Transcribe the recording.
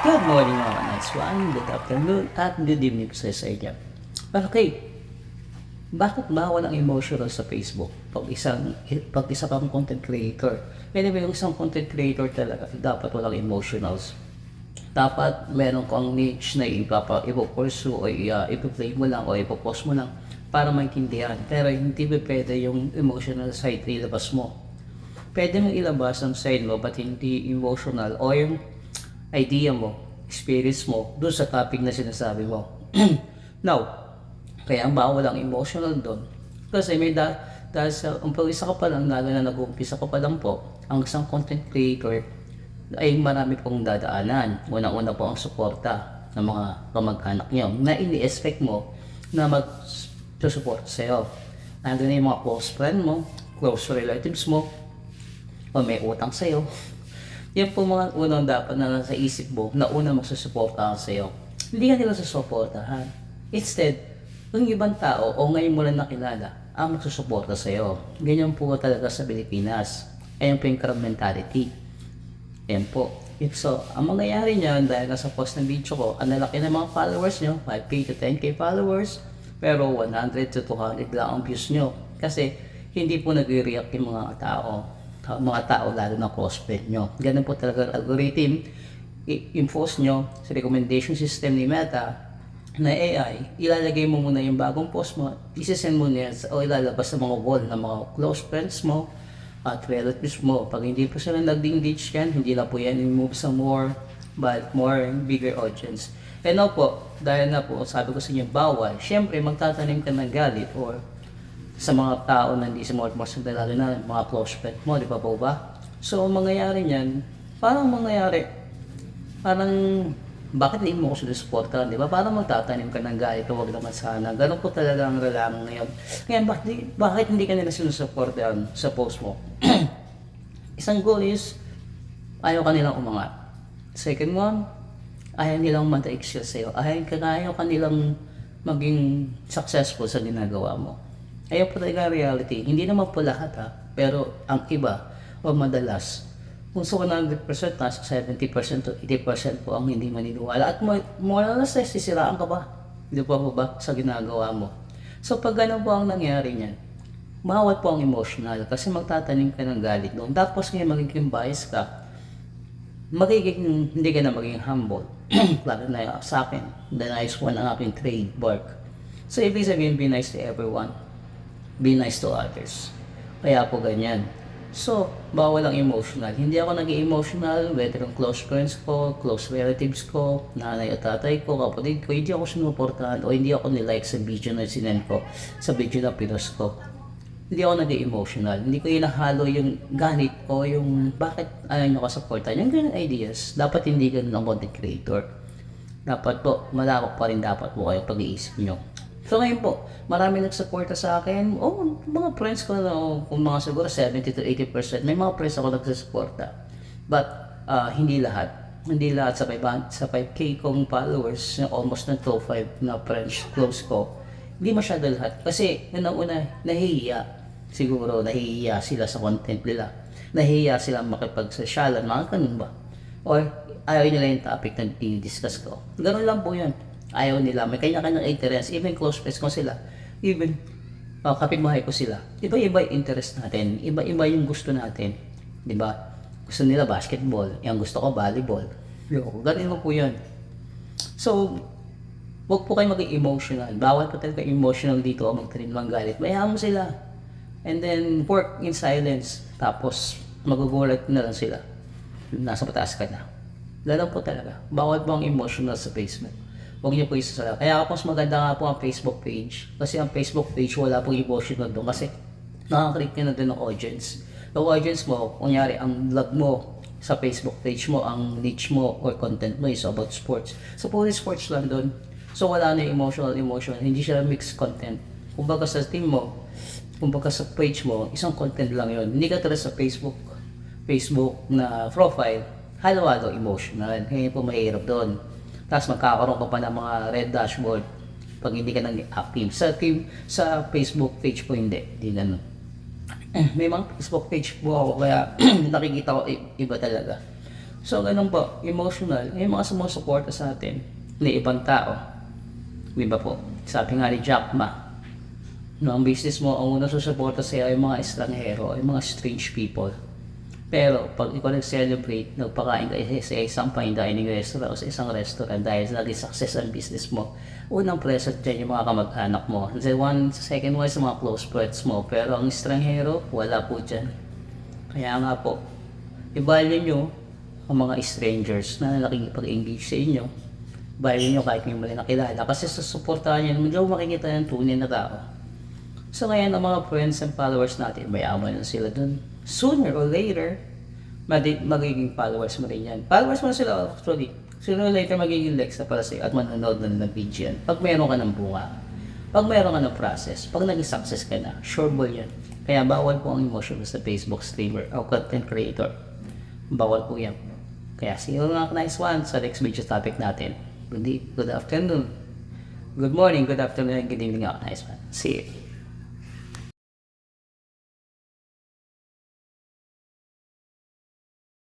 Good morning mga nice one, good afternoon at good evening po sa inyo. Okay, bakit bawal ang emotional sa Facebook? Pag isa kang content creator. Anyway, yung isang content creator talaga, dapat walang emotionals. Dapat meron kang niche na ipopursue o ipo-play mo lang o ipopost mo lang para maintindihan. Pero hindi pa pwede yung emotional side ilabas mo. Pwede mo ilabas ang side mo but hindi emotional o yung idea mo, experience mo, doon sa topic na sinasabi mo. Now, kaya ang bawal ang emotional doon. Kasi dahil sa umpisa ka pa lang, lalo na nag-uumpisa ka pa lang po, ang isang content creator ay marami pong dadaanan. Una-una po ang suporta ng mga kamag-anak niyo na ini-expect mo na mag-support sa'yo. Nandun na yung mga close friend mo, close relatives mo, o may utang sa'yo. Yan po mga unang dapat na nasa isip mo na una magsusuportahan sa'yo. Hindi ka nila susuportahan. Instead, yung ibang tao o ngayon mo lang nakilala ang magsusuporta sa'yo. Ganyan po talaga sa Pilipinas. Ayan po yung crowd mentality. Ayan po. So, ang mangyayari niyan dahil nasa post ng video ko, ang lalaki ng mga followers nyo, 5k to 10k followers, pero 100 to 200 lang ang views nyo. Kasi hindi po nag-react yung mga tao lalo na close friend nyo. Ganun po talaga ang algorithm. I-enforce nyo sa recommendation system ni Meta na AI, ilalagay mo muna yung bagong post mo, isesend mo niya o ilalabas sa mga wall ng mga close friends mo at relatives mo. Pag hindi po sila nag-engage yan, hindi na po yan i-move sa more bigger audience. And now po, dahil na po sabi ko sa inyo bawal, syempre magtatanim ka ng galit or sa mga tao na hindi sumuot mo sa lalo na mga close friend mo, di ba po ba? So, mangyayari niyan, parang bakit hindi mo ko sinusuportahan, di ba? Parang magtatanim ka ng galit o wag naman sana. Ganun po talaga ang relasyon ngayon. Ngayon, bakit hindi ka nila sinusuportahan sa post mo? Isang goal is, ayaw ka nilang umangat. Second one, ayaw nilang mata-excel sa'yo. Ayaw ka nilang maging successful sa ginagawa mo. Ayaw po talaga reality. Hindi naman po lahat pero ang iba o madalas, kung sa 100%, nasa 70% to 80% po ang hindi maniniwala. At more or less, sisiraan ka ba? Hindi po ba sa ginagawa mo? So pag ganun po ang nangyari niyan, bawal po ang emotional kasi magtatanim ka ng galit doon. Tapos ngayon magiging bias ka, hindi ka na maging humble. Lalo na sa akin, the nice one ang aking trademark. So ibig sabihin, be nice to everyone. Be nice to others. Kaya po ganyan. So, bawal ang emotional. Hindi ako nag-emotional, whether ang close friends ko, close relatives ko, nanay at tatay ko, kapatid ko, hindi ako sinuportahan o hindi ako nilike sa video na sinend ko, sa video na pinost ko. Hindi ako nag-emotional. Hindi ko inahalo yung galit o yung bakit ayaw nyo kasupportan. Yung ganun ideas, dapat hindi ganun ang content creator. Dapat po, malawak pa rin dapat po kayo pag-iisip nyo. So ngayon po, marami nagsuporta sa akin. Mga friends ko na, kung mga siguro 70 to 80%, may mga friends ako nagsusuporta. But, hindi lahat. Hindi lahat sa 5k kong followers, almost na 2.5 na friends close ko. Hindi masyado lahat. Kasi, una nahihiya. Siguro, nahihiya sila sa content nila. Nahihiya sila makipagsosyalan, mga ganun ba? Or, ayaw nila yung topic na i-discuss ko. Ganun lang po yun. Ayaw nila, may kanya-kanyang interest, even close friends ko sila, even kapitbahay ko sila. Iba-iba yung interest natin, iba-iba yung gusto natin, di ba? Gusto nila basketball, yung gusto ko volleyball. Ganun po yun. So, wag po kayo maging emotional. Bawal po talaga emotional dito o magtanim ng galit. Bayaan mo sila. And then, work in silence. Tapos, magugulat na lang sila. Nasa pataas ka na. Ganun po talaga. Bawal po ang emotional sa Facebook. Huwag niyo po isasala. Kaya mas maganda nga po ang Facebook page. Kasi ang Facebook page wala pong emotional doon. Kasi nakakreate nyo na doon ng audience. Yung audience mo, kunyari ang vlog mo sa Facebook page mo, ang niche mo or content mo is about sports. So puro sports lang doon. So wala na yung emotional. Hindi siya mixed content. Kumbaga sa team mo, kumbaga sa page mo, isang content lang yun. Hindi ka talaga sa Facebook na profile, halo-halo emotional. Kaya po mahirap doon. Tapos magkakaroon ka pa ng mga red dashboard pag hindi ka nang active. Sa Facebook page po hindi ganun. May mga Facebook page po ako kaya nakikita ko iba talaga. So, ganun po, emotional, yung mga sumusuporta sa atin na ibang tao. Di ba po? Sabi nga ni Jack Ma, no, ang business mo, ang unang susuporta sa'yo ay mga estranghero, ay mga strange people. Pero, pag ikaw nag-celebrate, nagpakain ka sa isang fine dining restaurant o sa isang restaurant dahil naging success ang business mo, unang present dyan yung mga kamag-anak mo. Second one sa mga close friends mo. Pero ang estranghero, wala po dyan. Kaya nga po, i-value nyo ang mga strangers na nakikipag-engage sa inyo. Value nyo kahit yung mali nakilala. Kasi sa suportahan nyo, hindi mo makikita ng tunay na tao. So ngayon, ang mga friends and followers natin, mayaman na sila dun. Sooner or later, magiging followers mo rin yan. Followers mo na sila actually. Sooner or later, magiging likes na para sa'yo at manonood na ng video yan. Pag meron ka ng bunga, pag meron ka ng process, pag naging success ka na, sure ball yan. Kaya bawal po ang emotion sa Facebook streamer o content creator. Bawal po yan. Kaya see you mga nice one sa next video topic natin. Good afternoon. Good morning, good afternoon, and good evening mga nice one. See you.